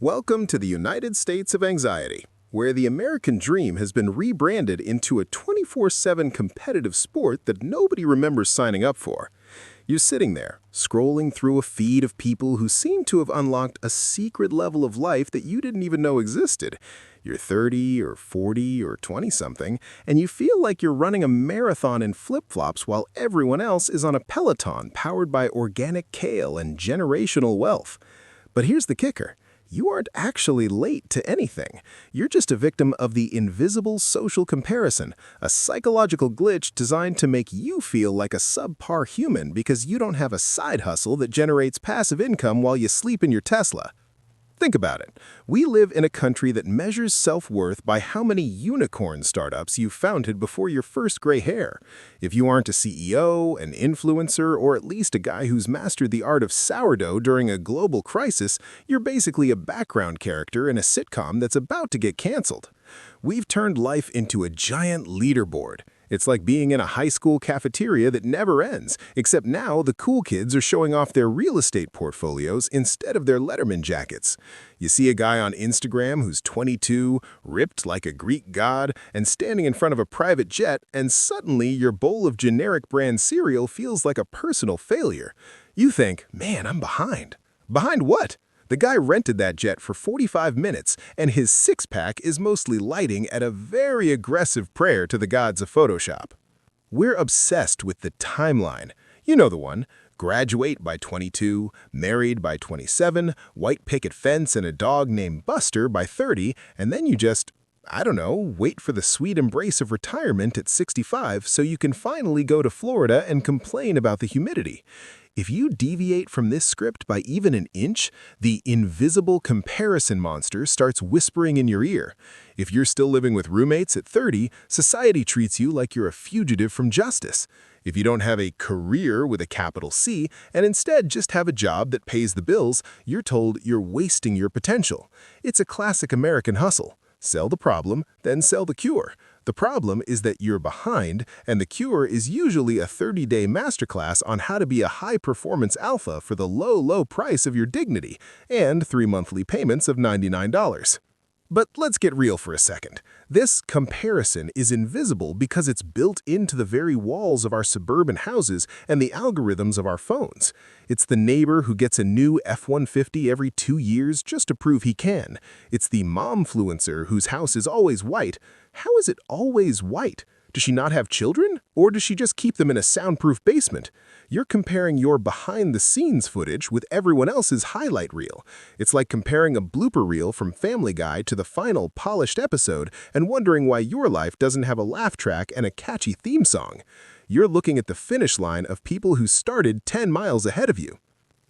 Welcome to the United States of Anxiety, where the American dream has been rebranded into a 24/7 competitive sport that nobody remembers signing up for. You're sitting there, scrolling through a feed of people who seem to have unlocked a secret level of life that you didn't even know existed. You're 30 or 40 or 20-something, and you feel like you're running a marathon in flip-flops while everyone else is on a Peloton powered by organic kale and generational wealth. But here's the kicker. You aren't actually late to anything. You're just a victim of the invisible social comparison, a psychological glitch designed to make you feel like a subpar human because you don't have a side hustle that generates passive income while you sleep in your Tesla. Think about it. We live in a country that measures self-worth by how many unicorn startups you founded before your first gray hair. If you aren't a CEO, an influencer, or at least a guy who's mastered the art of sourdough during a global crisis, you're basically a background character in a sitcom that's about to get canceled. We've turned life into a giant leaderboard. It's like being in a high school cafeteria that never ends, except now the cool kids are showing off their real estate portfolios instead of their Letterman jackets. You see a guy on Instagram who's 22, ripped like a Greek god, and standing in front of a private jet, and suddenly your bowl of generic brand cereal feels like a personal failure. You think, man, I'm behind. Behind what? The guy rented that jet for 45 minutes, and his six-pack is mostly lighting at a very aggressive prayer to the gods of Photoshop. We're obsessed with the timeline. You know the one. Graduate by 22, married by 27, white picket fence and a dog named Buster by 30, and then you just, I don't know, wait for the sweet embrace of retirement at 65 so you can finally go to Florida and complain about the humidity. If you deviate from this script by even an inch, the invisible comparison monster starts whispering in your ear. If you're still living with roommates at 30, society treats you like you're a fugitive from justice. If you don't have a career with a capital C and instead just have a job that pays the bills, you're told you're wasting your potential. It's a classic American hustle. Sell the problem, then sell the cure. The problem is that you're behind, and the cure is usually a 30-day masterclass on how to be a high-performance alpha for the low, low price of your dignity, and 3 monthly payments of $99. But let's get real for a second. This comparison is invisible because it's built into the very walls of our suburban houses and the algorithms of our phones. It's the neighbor who gets a new F-150 every 2 years just to prove he can. It's the momfluencer whose house is always white. How is it always white? Does she not have children? Or does she just keep them in a soundproof basement? You're comparing your behind-the-scenes footage with everyone else's highlight reel. It's like comparing a blooper reel from Family Guy to the final polished episode and wondering why your life doesn't have a laugh track and a catchy theme song. You're looking at the finish line of people who started 10 miles ahead of you.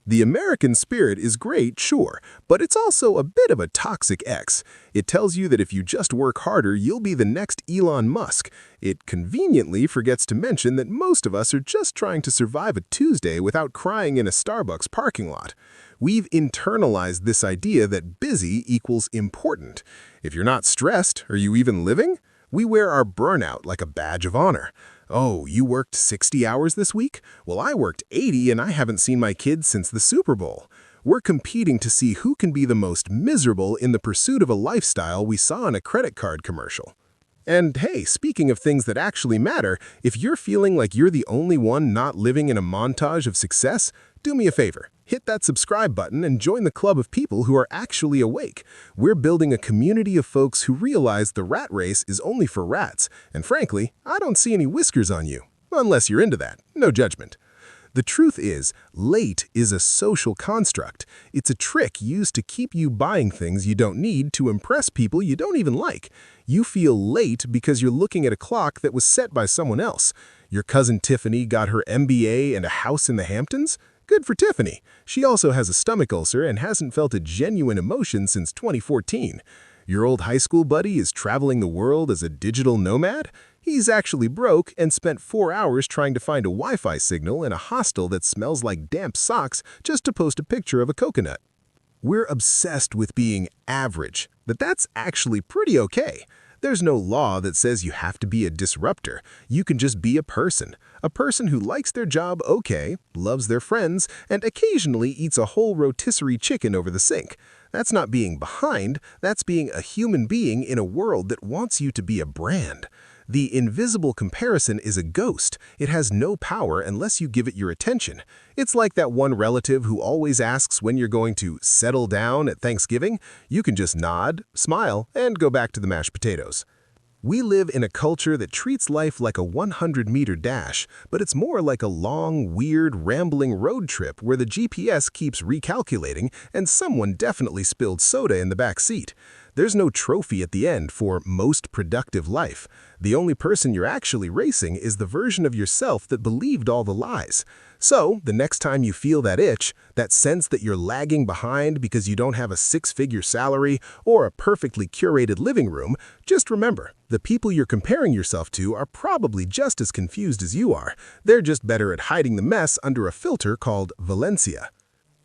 The American spirit is great, sure, but it's also a bit of a toxic X. It tells you that if you just work harder, you'll be the next Elon Musk. It conveniently forgets to mention that most of us are just trying to survive a Tuesday without crying in a Starbucks parking lot. We've internalized this idea that busy equals important. If you're not stressed, are you even living? We wear our burnout like a badge of honor. Oh, you worked 60 hours this week? Well, I worked 80 and I haven't seen my kids since the Super Bowl. We're competing to see who can be the most miserable in the pursuit of a lifestyle we saw in a credit card commercial. And hey, speaking of things that actually matter, if you're feeling like you're the only one not living in a montage of success, do me a favor. Hit that subscribe button and join the club of people who are actually awake. We're building a community of folks who realize the rat race is only for rats, and frankly, I don't see any whiskers on you. Unless you're into that. No judgment. The truth is, late is a social construct. It's a trick used to keep you buying things you don't need to impress people you don't even like. You feel late because you're looking at a clock that was set by someone else. Your cousin Tiffany got her MBA and a house in the Hamptons? Good for Tiffany. She also has a stomach ulcer and hasn't felt a genuine emotion since 2014. Your old high school buddy is traveling the world as a digital nomad? He's actually broke and spent 4 hours trying to find a Wi-Fi signal in a hostel that smells like damp socks just to post a picture of a coconut. We're obsessed with being average, but that's actually pretty okay. There's no law that says you have to be a disruptor. You can just be a person who likes their job okay, loves their friends, and occasionally eats a whole rotisserie chicken over the sink. That's not being behind, that's being a human being in a world that wants you to be a brand. The invisible comparison is a ghost. It has no power unless you give it your attention. It's like that one relative who always asks when you're going to settle down at Thanksgiving. You can just nod, smile, and go back to the mashed potatoes. We live in a culture that treats life like a 100-meter dash, but it's more like a long, weird, rambling road trip where the GPS keeps recalculating and someone definitely spilled soda in the back seat. There's no trophy at the end for most productive life. The only person you're actually racing is the version of yourself that believed all the lies. So, the next time you feel that itch, that sense that you're lagging behind because you don't have a six-figure salary or a perfectly curated living room, just remember, the people you're comparing yourself to are probably just as confused as you are. They're just better at hiding the mess under a filter called Valencia.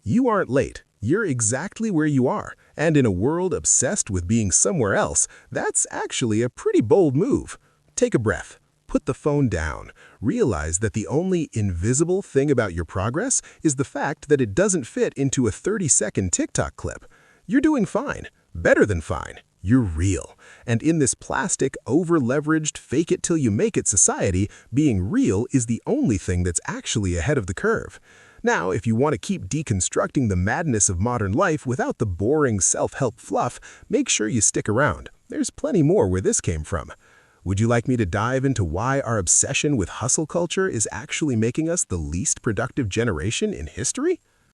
You aren't late. You're exactly where you are, and in a world obsessed with being somewhere else, that's actually a pretty bold move. Take a breath. Put the phone down. Realize that the only invisible thing about your progress is the fact that it doesn't fit into a 30-second TikTok clip. You're doing fine. Better than fine. You're real. And in this plastic, over-leveraged, fake-it-till-you-make-it society, being real is the only thing that's actually ahead of the curve. Now, if you want to keep deconstructing the madness of modern life without the boring self-help fluff, make sure you stick around. There's plenty more where this came from. Would you like me to dive into why our obsession with hustle culture is actually making us the least productive generation in history?